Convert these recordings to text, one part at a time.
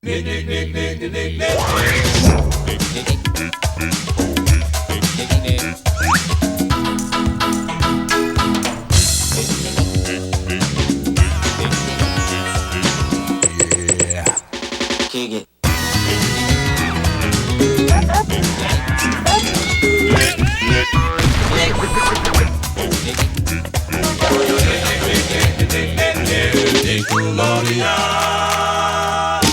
Kick it.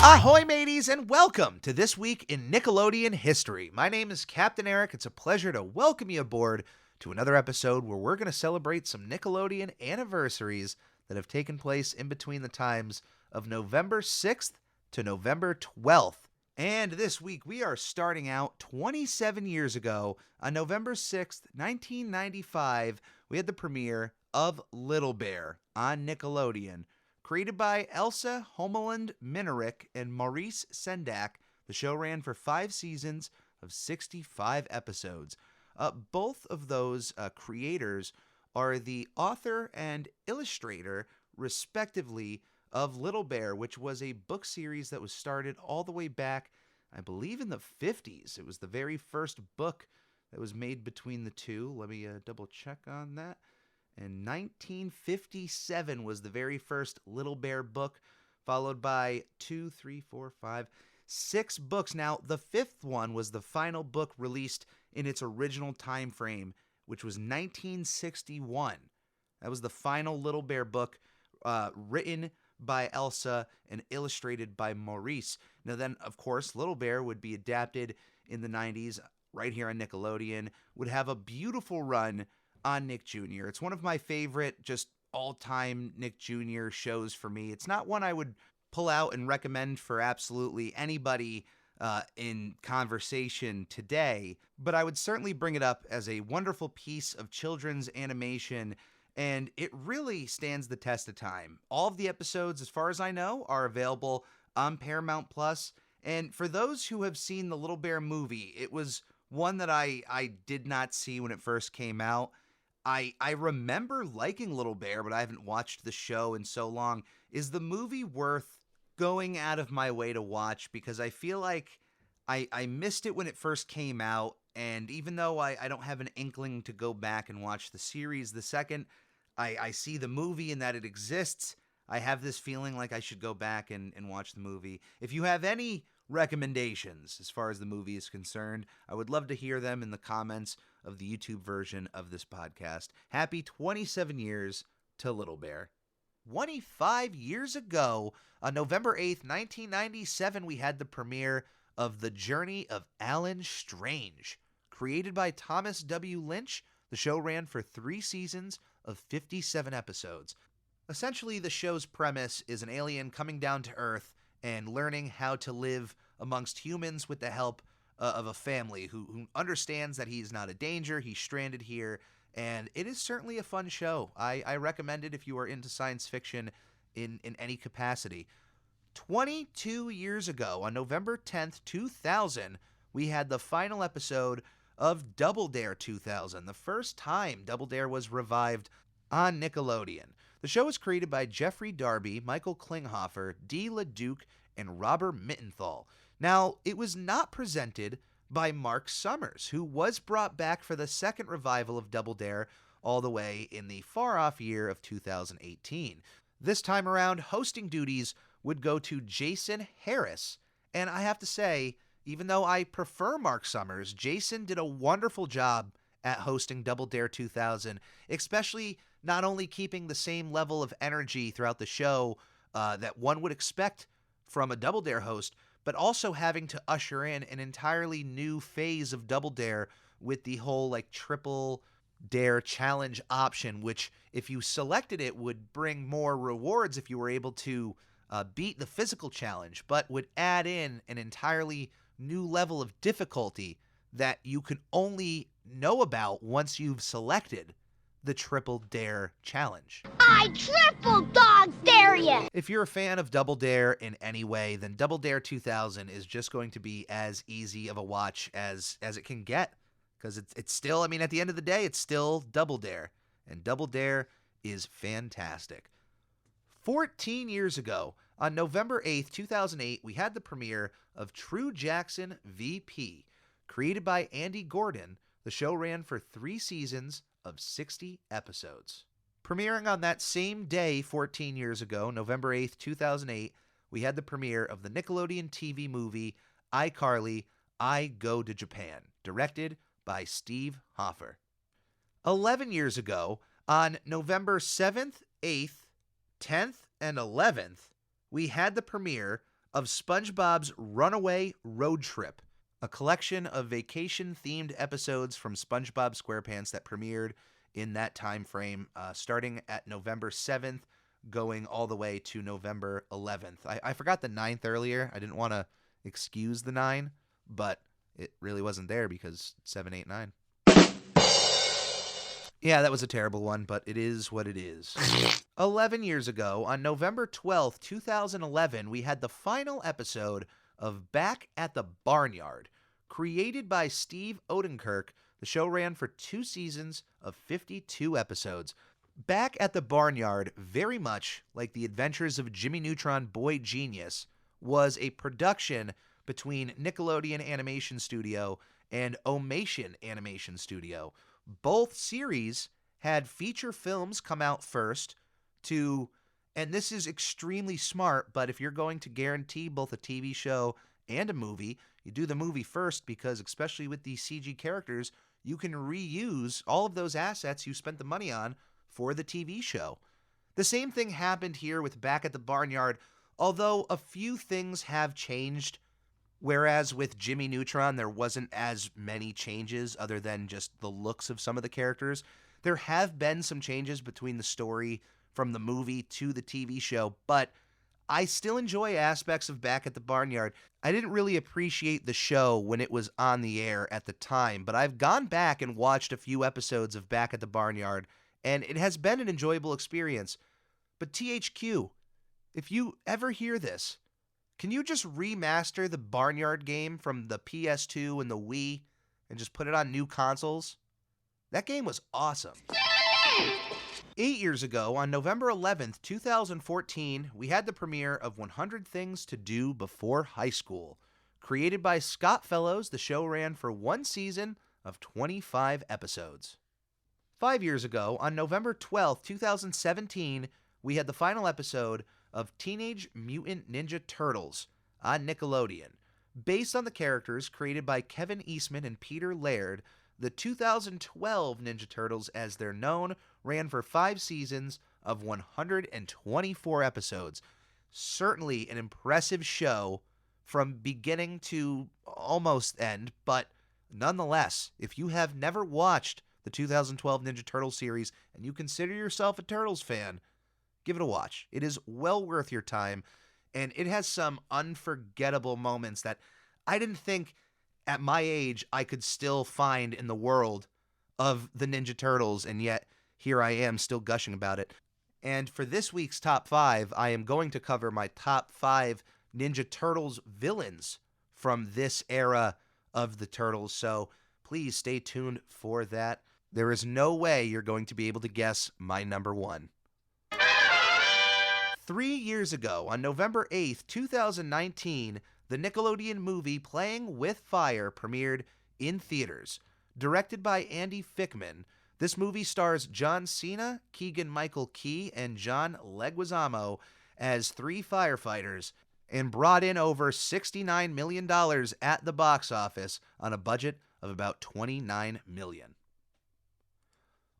Ahoy, mateys, and welcome to This Week in Nickelodeon History. My name is Captain Eric. It's a pleasure to welcome you aboard to another episode where we're going to celebrate some Nickelodeon anniversaries that have taken place in between the times of November 6th to November 12th. And this week we are starting out 27 years ago on November 6th, 1995. We had the premiere of Little Bear on Nickelodeon. Created by Elsa Homeland Minerick and Maurice Sendak, the show ran for 5 seasons of 65 episodes. Both of those creators are the author and illustrator, respectively, of Little Bear, which was a book series that was started all the way back, I believe, in the 50s. It was the very first book that was made between the two. Let me double check on that. And 1957 was the very first Little Bear book, followed by 6 books. Now, the 5th one was the final book released in its original time frame, which was 1961. That was the final Little Bear book, written by Elsa and illustrated by Maurice. Now then, of course, Little Bear would be adapted in the 90s right here on Nickelodeon, would have a beautiful run on Nick Jr. It's one of my favorite just all-time Nick Jr. shows for me. It's not one I would pull out and recommend for absolutely anybody in conversation today, but I would certainly bring it up as a wonderful piece of children's animation, and it really stands the test of time. All of the episodes, as far as I know, are available on Paramount Plus, and for those who have seen the Little Bear movie, it was one that I did not see when it first came out. I remember liking Little Bear, but I haven't watched the show in so long. Is the movie worth going out of my way to watch? Because I feel like I missed it when it first came out, and even though I don't have an inkling to go back and watch the series, the second I see the movie and that it exists, I have this feeling like I should go back and watch the movie. If you have any recommendations as far as the movie is concerned, I would love to hear them in the comments of the YouTube version of this podcast. Happy 27 years to Little Bear. 25 years ago, on November 8th, 1997, we had the premiere of The Journey of Alan Strange. Created by Thomas W. Lynch, the show ran for 3 seasons of 57 episodes. Essentially, the show's premise is an alien coming down to Earth and learning how to live amongst humans with the help of a family who understands that he's not a danger, he's stranded here, and it is certainly a fun show. I recommend it if you are into science fiction in any capacity. 22 years ago, on November 10th, 2000, we had the final episode of Double Dare 2000, the first time Double Dare was revived on Nickelodeon. The show was created by Jeffrey Darby, Michael Klinghoffer, Dee LeDuc, and Robert Mittenthal. Now, it was not presented by Mark Summers, who was brought back for the second revival of Double Dare all the way in the far-off year of 2018. This time around, hosting duties would go to Jason Harris. And I have to say, even though I prefer Mark Summers, Jason did a wonderful job at hosting Double Dare 2000, especially not only keeping the same level of energy throughout the show that one would expect from a Double Dare host, but also having to usher in an entirely new phase of Double Dare with the whole triple dare challenge option, which if you selected it would bring more rewards if you were able to beat the physical challenge, but would add in an entirely new level of difficulty that you can only know about once you've selected the Triple Dare Challenge. I triple dog dare you! If you're a fan of Double Dare in any way, then Double Dare 2000 is just going to be as easy of a watch as it can get. Because it's still, at the end of the day, it's still Double Dare. And Double Dare is fantastic. 14 years ago, On November 8th, 2008, we had the premiere of True Jackson VP. Created by Andy Gordon, the show ran for 3 seasons of 60 episodes. Premiering on that same day 14 years ago, November 8th, 2008, we had the premiere of the Nickelodeon TV movie iCarly, I Go to Japan, directed by Steve Hoffer. 11 years ago, on November 7th, 8th, 10th, and 11th, we had the premiere of SpongeBob's Runaway Road Trip, a collection of vacation-themed episodes from SpongeBob SquarePants that premiered in that time frame, starting at November 7th, going all the way to November 11th. I forgot the 9th earlier. I didn't want to excuse the 9, but it really wasn't there because 7, 8, 9. Yeah, that was a terrible one, but it is what it is. 11 years ago, on November 12th, 2011, we had the final episode of Back at the Barnyard. Created by Steve Odenkirk, the show ran for 2 seasons of 52 episodes. Back at the Barnyard, very much like The Adventures of Jimmy Neutron Boy Genius, was a production between Nickelodeon Animation Studio and Omation Animation Studio. Both series had feature films come out first and this is extremely smart, but if you're going to guarantee both a TV show and a movie, you do the movie first because, especially with these CG characters, you can reuse all of those assets you spent the money on for the TV show. The same thing happened here with Back at the Barnyard, although a few things have changed. Whereas with Jimmy Neutron, there wasn't as many changes other than just the looks of some of the characters. There have been some changes between the story from the movie to the TV show, but I still enjoy aspects of Back at the Barnyard. I didn't really appreciate the show when it was on the air at the time, but I've gone back and watched a few episodes of Back at the Barnyard, and it has been an enjoyable experience. But THQ, if you ever hear this, can you just remaster the Barnyard game from the PS2 and the Wii and just put it on new consoles? That game was awesome. 8 years ago, on November 11th, 2014, we had the premiere of 100 Things to Do Before High School. Created by Scott Fellows, the show ran for 1 season of 25 episodes. 5 years ago, on November 12th, 2017, we had the final episode of Teenage Mutant Ninja Turtles on Nickelodeon. Based on the characters created by Kevin Eastman and Peter Laird, the 2012 Ninja Turtles, as they're known, ran for 5 seasons of 124 episodes. Certainly an impressive show from beginning to almost end, but nonetheless, if you have never watched the 2012 Ninja Turtles series and you consider yourself a Turtles fan, give it a watch. It is well worth your time, and it has some unforgettable moments that I didn't think at my age I could still find in the world of the Ninja Turtles, and yet here I am still gushing about it. And for this week's Top 5, I am going to cover my top 5 Ninja Turtles villains from this era of the Turtles, so please stay tuned for that. There is no way you're going to be able to guess my number 1. 3 years ago, on November 8th, 2019, the Nickelodeon movie Playing with Fire premiered in theaters. Directed by Andy Fickman, this movie stars John Cena, Keegan-Michael Key, and John Leguizamo as 3 firefighters, and brought in over $69 million at the box office on a budget of about $29 million.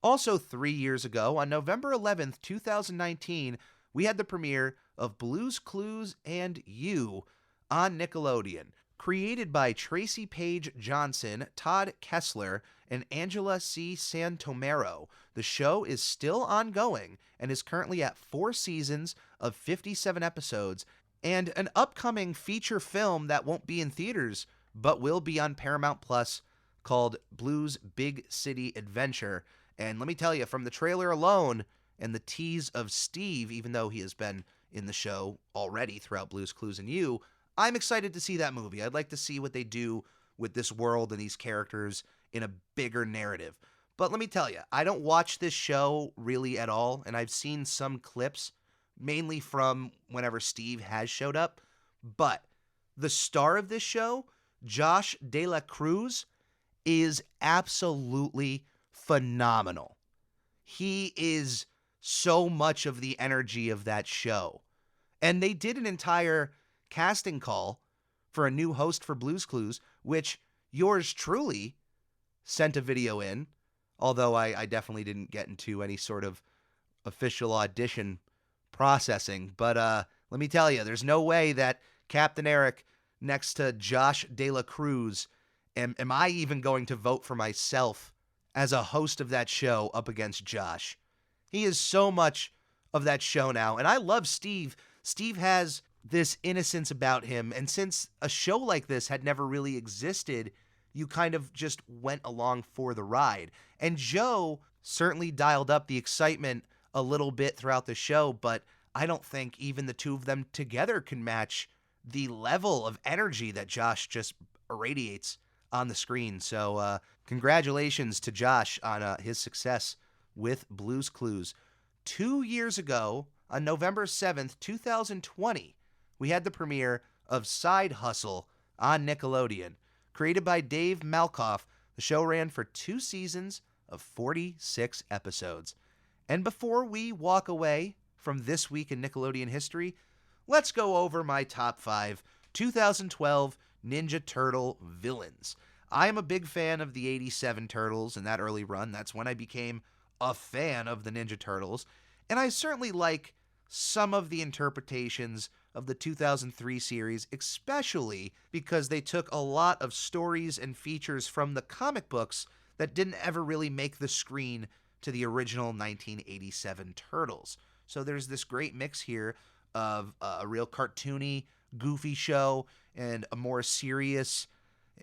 Also 3 years ago, on November 11th, 2019, we had the premiere of Blue's Clues and You on Nickelodeon. Created by Tracy Page Johnson, Todd Kessler, and Angela C. Santomero, the show is still ongoing and is currently at 4 seasons of 57 episodes and an upcoming feature film that won't be in theaters but will be on Paramount Plus called Blue's Big City Adventure. And let me tell you, from the trailer alone and the tease of Steve, even though he has been in the show already throughout Blue's Clues and You, I'm excited to see that movie. I'd like to see what they do with this world and these characters in a bigger narrative. But let me tell you, I don't watch this show really at all, and I've seen some clips, mainly from whenever Steve has showed up. But the star of this show, Josh De La Cruz, is absolutely phenomenal. He is so much of the energy of that show. And they did an entire casting call for a new host for Blue's Clues, which yours truly sent a video in, although I definitely didn't get into any sort of official audition processing. But let me tell you, there's no way that Captain Eric next to Josh De La Cruz, am I even going to vote for myself as a host of that show up against Josh. He is so much of that show now, and I love Steve. Steve has this innocence about him, and since a show like this had never really existed, you kind of just went along for the ride. And Joe certainly dialed up the excitement a little bit throughout the show, but I don't think even the two of them together can match the level of energy that Josh just irradiates on the screen. So congratulations to Josh on his success with Blue's Clues. 2 years ago, on November 7th, 2020, we had the premiere of Side Hustle on Nickelodeon. Created by Dave Malkoff, the show ran for 2 seasons of 46 episodes. And before we walk away from this week in Nickelodeon history, let's go over my top 5 2012 Ninja Turtle villains. I am a big fan of the 87 Turtles in that early run. That's when I became a fan of the Ninja Turtles. And I certainly like some of the interpretations of the 2003 series, especially because they took a lot of stories and features from the comic books that didn't ever really make the screen to the original 1987 Turtles. So there's this great mix here of a real cartoony, goofy show and a more serious,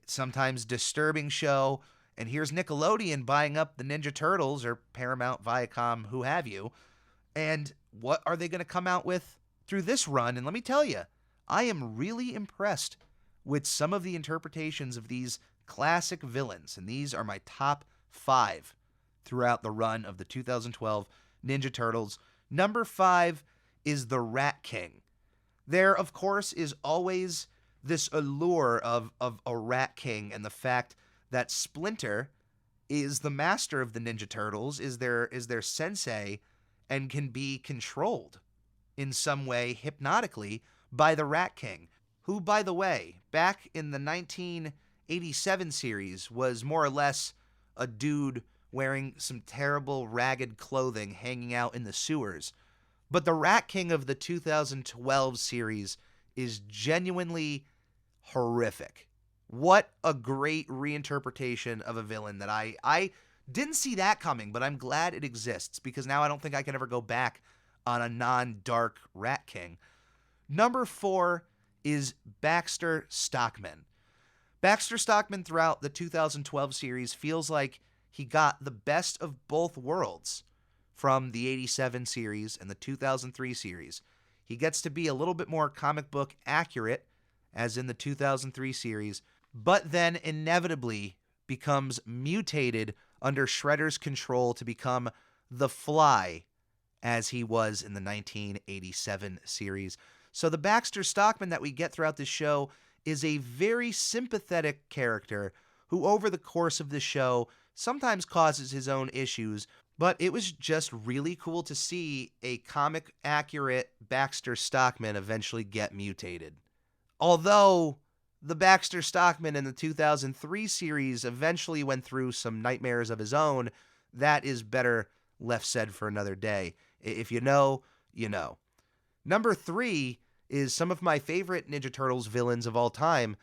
sometimes disturbing show. And here's Nickelodeon buying up the Ninja Turtles, or Paramount, Viacom, who have you. And what are they going to come out with through this run? And let me tell you, I am really impressed with some of the interpretations of these classic villains. And these are my top 5 throughout the run of the 2012 Ninja Turtles. Number 5 is the Rat King. There, of course, is always this allure of a Rat King, and the fact that Splinter is the master of the Ninja Turtles, is their sensei, and can be controlled in some way hypnotically by the Rat King, who, by the way, back in the 1987 series was more or less a dude wearing some terrible ragged clothing hanging out in the sewers. But the Rat King of the 2012 series is genuinely horrific. What a great reinterpretation of a villain that I didn't see that coming, but I'm glad it exists, because now I don't think I can ever go back on a non-dark Rat King. Number 4 is Baxter Stockman. Baxter Stockman throughout the 2012 series feels like he got the best of both worlds from the 87 series and the 2003 series. He gets to be a little bit more comic book accurate, as in the 2003 series, but then inevitably becomes mutated under Shredder's control to become the Fly, as he was in the 1987 series. So the Baxter Stockman that we get throughout this show is a very sympathetic character who, over the course of the show, sometimes causes his own issues, but it was just really cool to see a comic-accurate Baxter Stockman eventually get mutated. Although the Baxter Stockman in the 2003 series eventually went through some nightmares of his own, that is better left said for another day. If you know, you know. Number 3 is some of my favorite Ninja Turtles villains of all time,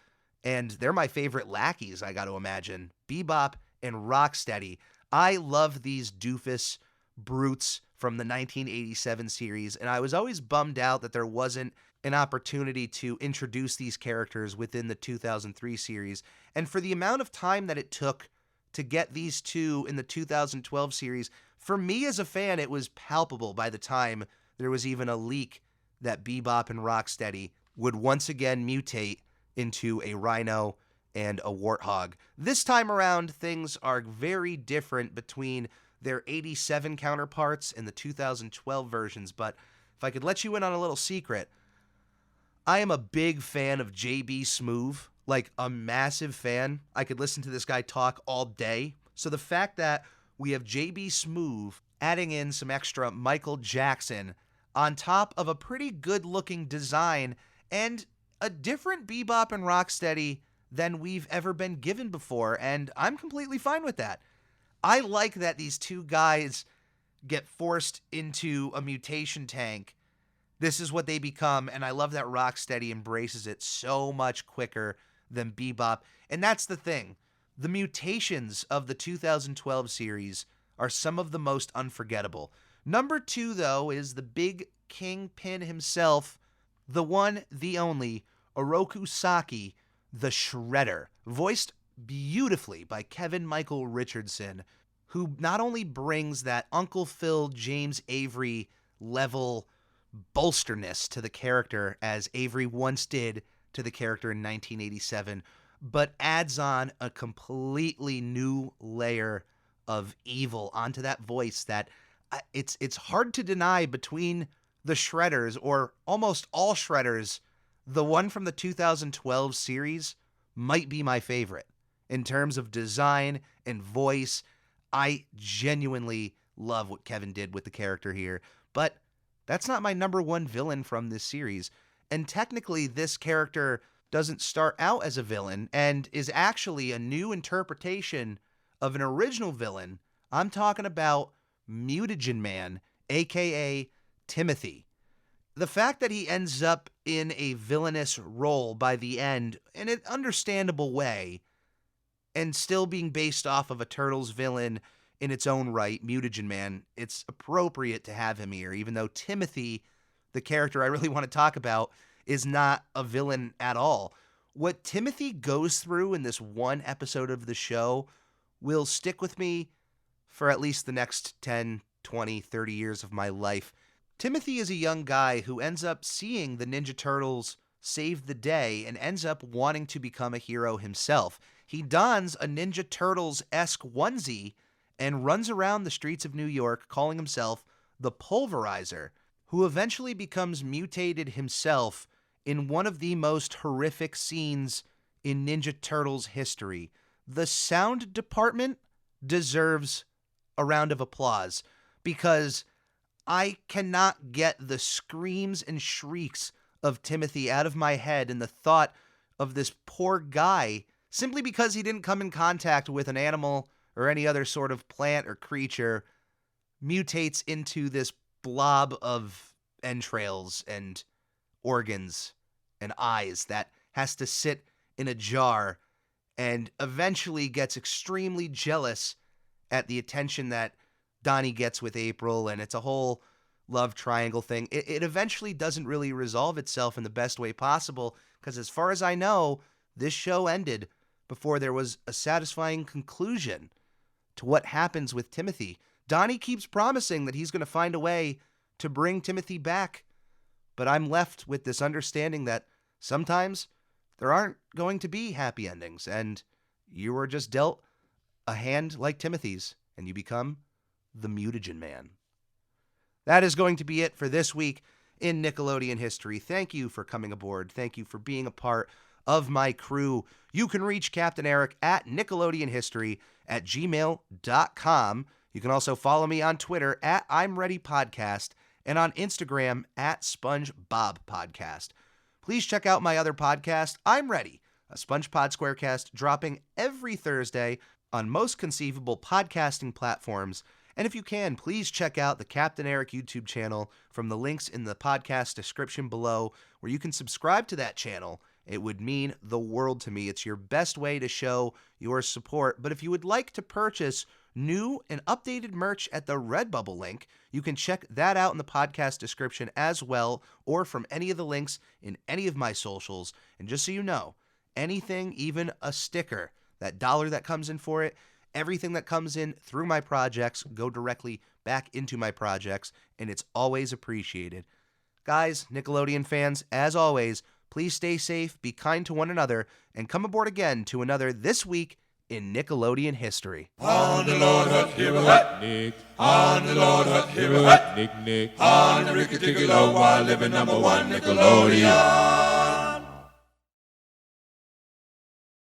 and they're my favorite lackeys, I got to imagine. Bebop and Rocksteady. I love these doofus brutes from the 1987 series, and I was always bummed out that there wasn't an opportunity to introduce these characters within the 2003 series. And for the amount of time that it took to get these two in the 2012 series, for me as a fan, it was palpable by the time there was even a leak that Bebop and Rocksteady would once again mutate into a rhino and a warthog. This time around, things are very different between their 87 counterparts and the 2012 versions, but if I could let you in on a little secret, I am a big fan of JB Smoove, like a massive fan. I could listen to this guy talk all day. So the fact that we have JB Smoove adding in some extra Michael Jackson on top of a pretty good-looking design and a different Bebop and Rocksteady than we've ever been given before, and I'm completely fine with that. I like that these two guys get forced into a mutation tank. This is what they become, and I love that Rocksteady embraces it so much quicker than Bebop. And that's the thing. The mutations of the 2012 series are some of the most unforgettable. Number 2, though, is the big kingpin himself, the one, the only, Oroku Saki, the Shredder, voiced beautifully by Kevin Michael Richardson, who not only brings that Uncle Phil, James Avery level bolsterness to the character as Avery once did to the character in 1987, but adds on a completely new layer of evil onto that voice that it's hard to deny. Between the Shredders, or almost all Shredders, the one from the 2012 series might be my favorite. In terms of design and voice, I genuinely love what Kevin did with the character here. But that's not my number one villain from this series. And technically, this character doesn't start out as a villain and is actually a new interpretation of an original villain. I'm talking about Mutagen Man, aka Timothy. The fact that he ends up in a villainous role by the end, in an understandable way, and still being based off of a Turtles villain in its own right, Mutagen Man, it's appropriate to have him here, even though Timothy, the character I really want to talk about, is not a villain at all. What Timothy goes through in this one episode of the show will stick with me for at least the next 10, 20, 30 years of my life. Timothy is a young guy who ends up seeing the Ninja Turtles save the day and ends up wanting to become a hero himself. He dons a Ninja Turtles-esque onesie and runs around the streets of New York calling himself the Pulverizer, who eventually becomes mutated himself in one of the most horrific scenes in Ninja Turtles history. The sound department deserves a round of applause, because I cannot get the screams and shrieks of Timothy out of my head, and the thought of this poor guy, simply because he didn't come in contact with an animal or any other sort of plant or creature, mutates into this blob of entrails and organs and eyes that has to sit in a jar, and eventually gets extremely jealous at the attention that Donnie gets with April, and it's a whole love triangle thing. It eventually doesn't really resolve itself in the best way possible, because as far as I know, this show ended before there was a satisfying conclusion to what happens with Timothy. Donnie keeps promising that he's going to find a way to bring Timothy back, but I'm left with this understanding that sometimes there aren't going to be happy endings, and you are just dealt a hand like Timothy's, and you become the Mutagen Man. That is going to be it for this week in Nickelodeon history. Thank you for coming aboard. Thank you for being a part of my crew. You can reach Captain Eric at NickelodeonHistory@gmail.com. You can also follow me on Twitter at I'm Ready Podcast and on Instagram at SpongeBob Podcast. Please check out my other podcast, I'm Ready, a SpongePod Squarecast dropping every Thursday on most conceivable podcasting platforms. And if you can, please check out the Captain Eric YouTube channel from the links in the podcast description below, where you can subscribe to that channel. It would mean the world to me. It's your best way to show your support. But if you would like to purchase new and updated merch at the Redbubble link, you can check that out in the podcast description as well, or from any of the links in any of my socials. And just so you know, anything, even a sticker, that dollar that comes in for it, everything that comes in through my projects go directly back into my projects, and it's always appreciated. Guys, Nickelodeon fans, as always, please stay safe, be kind to one another, and come aboard again to another This Week in Nickelodeon history. On the Lord Hut, here a hut, Nick. On the Lord Hut, here a hut, Nick, Nick. On the Ricky Ticky Low, while living #1 Nickelodeon.